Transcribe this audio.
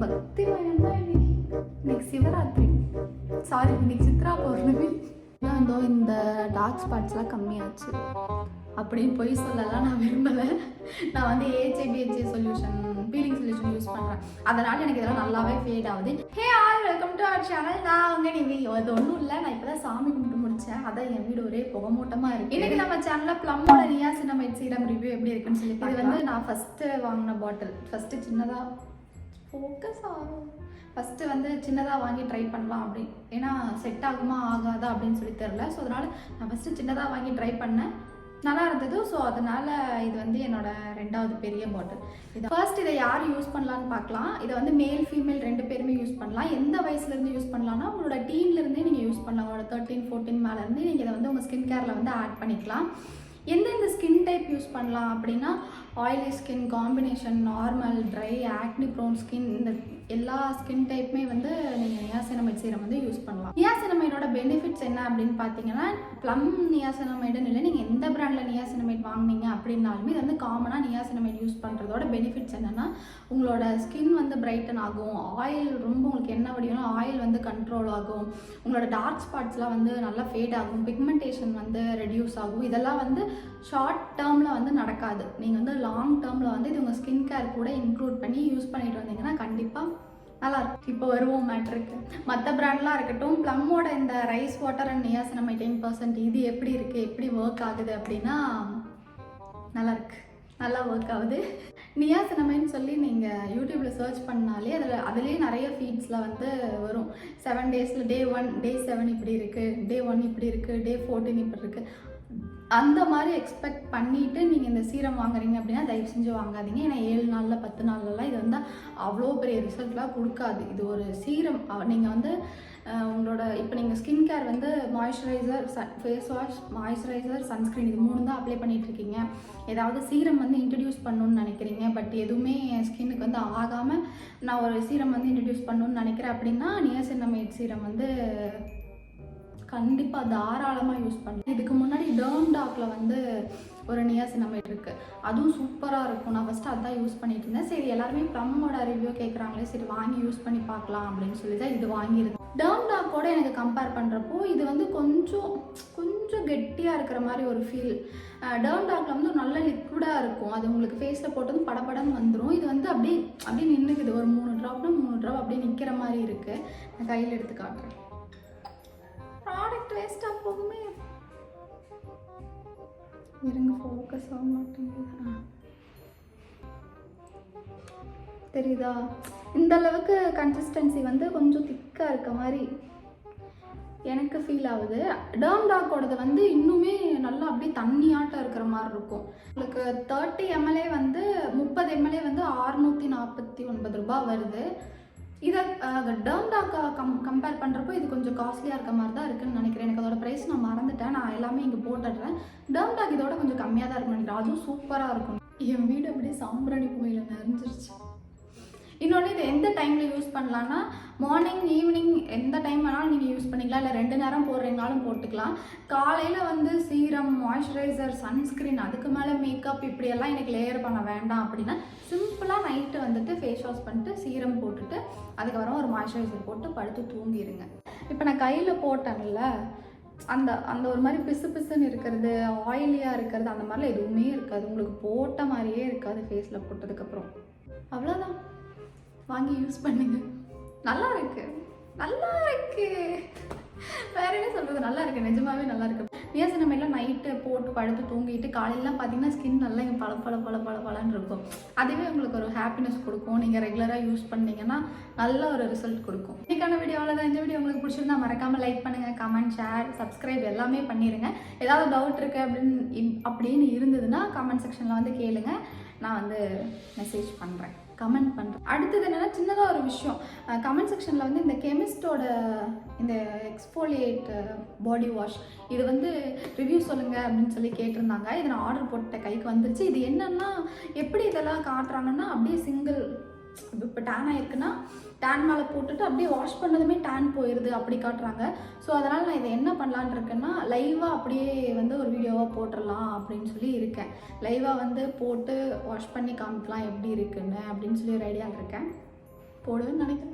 பக்தி மயம் தான். இன்னைக்கு சிவராத்திரி, சாரி இன்னைக்கு சித்ரா பௌர்ணமி. ஏதோ இந்த டார்க் ஸ்பாட்ஸ்லாம் கம்மியாச்சு அப்படின்னு போய் சொல்லலாம் நான் விரும்பலை. நான் வந்து AHA BHA solution, peeling solution use பண்ணுறேன். அதனால் எனக்கு இதெல்லாம் நல்லாவே ஃபேட் ஆகுது. Hey all, welcome to our channel. நான் உங்க நிவி. அது ஒன்றும் இல்லை, நான் இப்போ தான் சாமி கும்பிட்டு முடித்தேன். அதான் என் வீடு ஒரே புகமூட்டமாக இருக்குது. இன்றைக்கி நம்ம சேனலில் ப்ளம்மோட நியாசினமைட் சீரம் ரிவ்யூ எப்படி இருக்குன்னு சொல்லி, இது வந்து நான் ஃபஸ்ட்டு வாங்கின பாட்டில். ஃபஸ்ட்டு சின்னதாக ஃபோக்கஸ் ஆகும். ஃபஸ்ட்டு வந்து சின்னதாக வாங்கி ட்ரை பண்ணலாம் அப்படின்னு, ஏன்னா செட் ஆகுமா ஆகாதா அப்படின்னு சொல்லி தெரில. ஸோ அதனால் நான் ஃபஸ்ட்டு சின்னதாக வாங்கி ட்ரை பண்ணேன், நல்லா இருந்தது. ஸோ அதனால் இது வந்து என்னோட 2வது பெரிய பாட்டில். இது ஃபர்ஸ்ட் இதை யார் யூஸ் பண்ணலான்னு பார்க்கலாம். இதை வந்து மேல் ஃபீமேல் 2 பேருமே யூஸ் பண்ணலாம். எந்த வயசுலேருந்து யூஸ் பண்ணலாம்னா, உங்களோட டீன்லேருந்தே நீங்கள் யூஸ் பண்ணலாம். உங்களோட 13, 14 மேலேருந்து நீங்கள் இதை வந்து உங்கள் ஸ்கின் கேரில் வந்து ஆட் பண்ணிக்கலாம். எந்தெந்த ஸ்கின் டைப் யூஸ் பண்ணலாம் அப்படின்னா, oily skin, combination, normal, dry, acne prone skin, இந்த எல்லா ஸ்கின் டைப்புமே வந்து நீங்கள் நியாசினமைட் சீரம் வந்து யூஸ் பண்ணலாம். நியாசினமைடோட பெனிஃபிட்ஸ் என்ன அப்படின்னு பார்த்தீங்கன்னா, ப்ளம் நியாசினமைடுன்னு இல்லை, நீங்கள் எந்த பிராண்டில் நியாசினமைட் வாங்கினீங்க அப்படின்னாலுமே இது வந்து காமனாக நியாசினமைட் யூஸ் பண்ணுறதோட பெனிஃபிட்ஸ் என்னென்னா, உங்களோட ஸ்கின் வந்து பிரைட்டன் ஆகும், ஆயில் ரொம்ப உங்களுக்கு என்ன வடிவம் ஆயில் வந்து கண்ட்ரோல் ஆகும், உங்களோட டார்க் ஸ்பாட்ஸ்லாம் வந்து நல்லா ஃபேட் ஆகும், பிக்மெண்டேஷன் வந்து ரெடியூஸ் ஆகும். இதெல்லாம் வந்து ஷார்ட் டேர்மில் வந்து நடக்காது. நீங்கள் வந்து லாங் டேர்மில் வந்து இது உங்கள் ஸ்கின் கேர் கூட இன்க்ளூட் பண்ணி யூஸ் பண்ணிட்டு வந்தீங்கன்னா கண்டிப்பாக நல்லாயிருக்கும். இப்போ வருவோம் மேட்ருக்கு. மற்ற பிராண்ட்லாம் இருக்கட்டும், ப்ளம்மோட இந்த ரைஸ் வாட்டர் அண்ட் நியாசினமைட் 10% இது எப்படி இருக்குது, எப்படி ஒர்க் ஆகுது அப்படின்னா, நல்லாயிருக்கு, நல்லா ஒர்க் ஆகுது. நியாசினமைட்னு சொல்லி நீங்கள் யூடியூப்பில் சர்ச் பண்ணாலே அதுலேயே நிறைய ஃபீட்ஸில் வந்து வரும். 7 டேஸில் டே 1, டே 7 இப்படி இருக்குது, டே 1 இப்படி இருக்குது, டே 14 இப்படி இருக்குது. அந்த மாதிரி எக்ஸ்பெக்ட் பண்ணிவிட்டு நீங்கள் இந்த சீரம் வாங்குறீங்க அப்படின்னா தயவு செஞ்சு வாங்காதீங்க. ஏன்னா 7 நாளில் 10 நாள்லலாம் இது வந்து அவ்வளோ பெரிய ரிசல்ட்லாம் கொடுக்காது. இது ஒரு சீரம். நீங்கள் வந்து உங்களோட இப்போ நீங்கள் ஸ்கின் கேர் வந்து moisturiser, face wash, moisturiser, sunscreen இது 3 தான் அப்ளை பண்ணிகிட்ருக்கீங்க. ஏதாவது சீரம் வந்து இன்ட்ரடியூஸ் பண்ணணுன்னு நினைக்கிறீங்க, பட் எதுவுமே ஸ்கின்னுக்கு வந்து ஆகாமல் நான் ஒரு சீரம் வந்து இன்ட்ரடியூஸ் பண்ணணுன்னு நினைக்கிறேன் அப்படின்னா, நியாசினமைட் சீரம் வந்து கண்டிப்பாக தாராளமாக யூஸ் பண்ணலாம். இதுக்கு முன்னாடி டர்ம்டாக்கில் வந்து ஒரு நியாசினமைட் இருக்குது, அதுவும் சூப்பராக இருக்கும். நான் ஃபஸ்ட்டு அதான் யூஸ் பண்ணிட்டு இருந்தேன். சரி எல்லாருமே ப்ளம்மோட ரிவ்யூ கேட்குறாங்களே, சரி வாங்கி யூஸ் பண்ணி பார்க்கலாம் அப்படின்னு சொல்லி தான் இது வாங்கியிருந்தேன். டர்ம்டாக்கோட எனக்கு கம்பேர் பண்ணுறப்போ இது வந்து கொஞ்சம் கெட்டியாக இருக்கிற மாதிரி ஒரு ஃபீல். டர்ம்டாக்கில் வந்து ஒரு நல்ல லிக்விடாக இருக்கும், அது உங்களுக்கு ஃபேஸில் போட்டதும் படபடன்னு வந்துடும். இது வந்து அப்படியே நின்றுக்குது. ஒரு 3 ட்ராப்னா 3 ட்ராப் அப்படியே நிற்கிற மாதிரி இருக்குது. நான் கையில் எடுத்து காட்டுறேன். ப்ராடக்ட் வேஸ்ட்டாக போகுமே, இருங்க ஃபோக்கஸ் ஆக மாட்டேங்குது. தெரியுதா? இந்த அளவுக்கு கன்சிஸ்டன்சி வந்து கொஞ்சம் திக்காக இருக்க மாதிரி எனக்கு ஃபீல் ஆகுது. டர்ம்டாக்கோடது வந்து இன்னுமே நல்லா அப்படியே தண்ணியாட்டம் இருக்கிற மாதிரி இருக்கும். உங்களுக்கு 30 ml வந்து 30 ml வந்து 649 ரூபாய் வருது. இதை டர்ம்டாக்கை கம்பேர் பண்ணுறப்போ இது கொஞ்சம் காஸ்ட்லியாக இருக்க மாதிரி தான் இருக்குதுன்னு நினைக்கிறேன். எனக்கு அதோட ப்ரைஸ் நான் மறந்துட்டேன், நான் எல்லாமே இங்கே போட்டுடுறேன். டர்ம்டாக் இதோட கொஞ்சம் கம்மியாக தான் இருக்குன்னு நினைக்கிறேன். அதுவும் சூப்பராக இருக்கும். என் வீடு அப்படியே சாம்பிராணி புகையில் நிறைஞ்சிருச்சு. இன்னொன்று, இது எந்த டைமில் யூஸ் பண்ணலான்னா, மார்னிங், ஈவினிங் எந்த டைம் வேணாலும் நீங்கள் யூஸ் பண்ணிக்கலாம். இல்லை 2 நேரம் போடுறீங்கனாலும் போட்டுக்கலாம். காலையில் வந்து சீரம், மாய்ஸ்சரைசர், சன்ஸ்க்ரீன், அதுக்கு மேலே மேக்கப் இப்படியெல்லாம் எனக்கு லேயர் பண்ண வேண்டாம் அப்படின்னா, சிம்பிளாக நைட்டு வந்துட்டு ஃபேஸ் வாஷ் பண்ணிட்டு சீரம் போட்டுட்டு அதுக்கப்புறம் ஒரு மாய்ஸ்சரைசர் போட்டு படுத்து தூங்கிடுங்க. இப்போ நான் கையில் போட்டேன்ல, அந்த ஒரு மாதிரி பிசுன்னு இருக்கிறது, ஆயிலியாக இருக்கிறது, அந்த மாதிரிலாம் எதுவுமே இருக்காது. உங்களுக்கு போட்ட மாதிரியே இருக்காது ஃபேஸில் போட்டதுக்கப்புறம். அவ்வளோதான், வாங்கி யூஸ் பண்ணுங்க. நல்லா இருக்கு வேற என்ன சொல்கிறது, நல்லா இருக்குது, நிஜமாவே நல்லா இருக்குது. நியாசினமைட்லாம் நைட்டு போட்டு படுத்து தூங்கிட்டு காலையிலாம் பார்த்தீங்கன்னா ஸ்கின் நல்லா இங்கே பளன்னு இருக்கும். அதுவே உங்களுக்கு ஒரு ஹாப்பினஸ் கொடுக்கும். நீங்கள் ரெகுலராக யூஸ் பண்ணிங்கன்னா நல்ல ஒரு ரிசல்ட் கொடுக்கும். இன்றைக்கான வீடியோ அவ்வளோதான். இந்த வீடியோ உங்களுக்கு பிடிச்சிருந்தா மறக்காமல் லைக் பண்ணுங்கள், கமெண்ட், ஷேர், சப்ஸ்கிரைப் எல்லாமே பண்ணிடுங்க. ஏதாவது டவுட் இருக்குது அப்படின்னு இருந்ததுன்னா கமெண்ட் செக்ஷனில் வந்து கேளுங்க, நான் வந்து மெசேஜ் பண்ணுறேன், கமெண்ட் பண்ணுறேன். அடுத்தது என்னென்னா, சின்னதாக ஒரு விஷயம், கமெண்ட் செக்ஷனில் வந்து இந்த கெமிஸ்டோட இந்த எக்ஸ்ஃபோலியேட் பாடி வாஷ் இது வந்து ரிவ்யூ சொல்லுங்கள் அப்படின்னு சொல்லி கேட்டிருந்தாங்க. இதை நான் ஆர்டர் போட்ட கைக்கு வந்துருச்சு. இது என்னென்னா, எப்படி இதெல்லாம் காட்டுறாங்கன்னா, அப்படியே சிங்கிள் இப்போ டேன் ஆகிருக்குன்னா டேன் மேலே போட்டுட்டு அப்படியே வாஷ் பண்ணதுமே டேன் போயிடுது அப்படி காட்டுறாங்க. ஸோ அதனால் நான் இதை என்ன பண்ணலான் இருக்கேன்னா, லைவாக அப்படியே வந்து ஒரு வீடியோவாக போட்டுடலாம் அப்படின்னு சொல்லி இருக்கேன். லைவாக வந்து போட்டு வாஷ் பண்ணி காமிக்கலாம் எப்படி இருக்குன்னு அப்படின்னு சொல்லி ஒரு ஐடியாவில் இருக்கேன். போடுவேன்னு நினைக்கிறேன்.